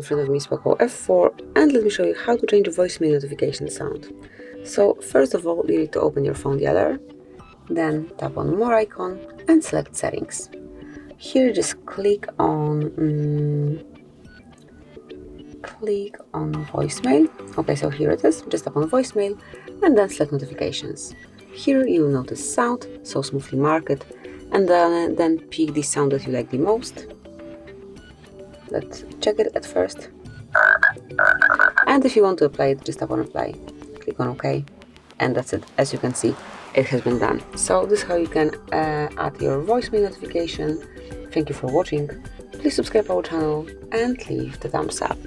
in front of me is POCO F4, and let me show you how to change the voicemail notification sound. So first of all, you need to open your phone dialer, then tap on More icon and select Settings. Here just click on voicemail. Okay, so here it is. Just tap on voicemail and then select notifications. Here you will notice sound, so smoothly mark it, and then pick the sound that you like the most. Let's check it at first. And if you want to apply it, just tap on apply. Click on OK, and that's it. As you can see, it has been done. So this is how you can add your voicemail notification. Thank you for watching. Please subscribe our channel and leave the thumbs up.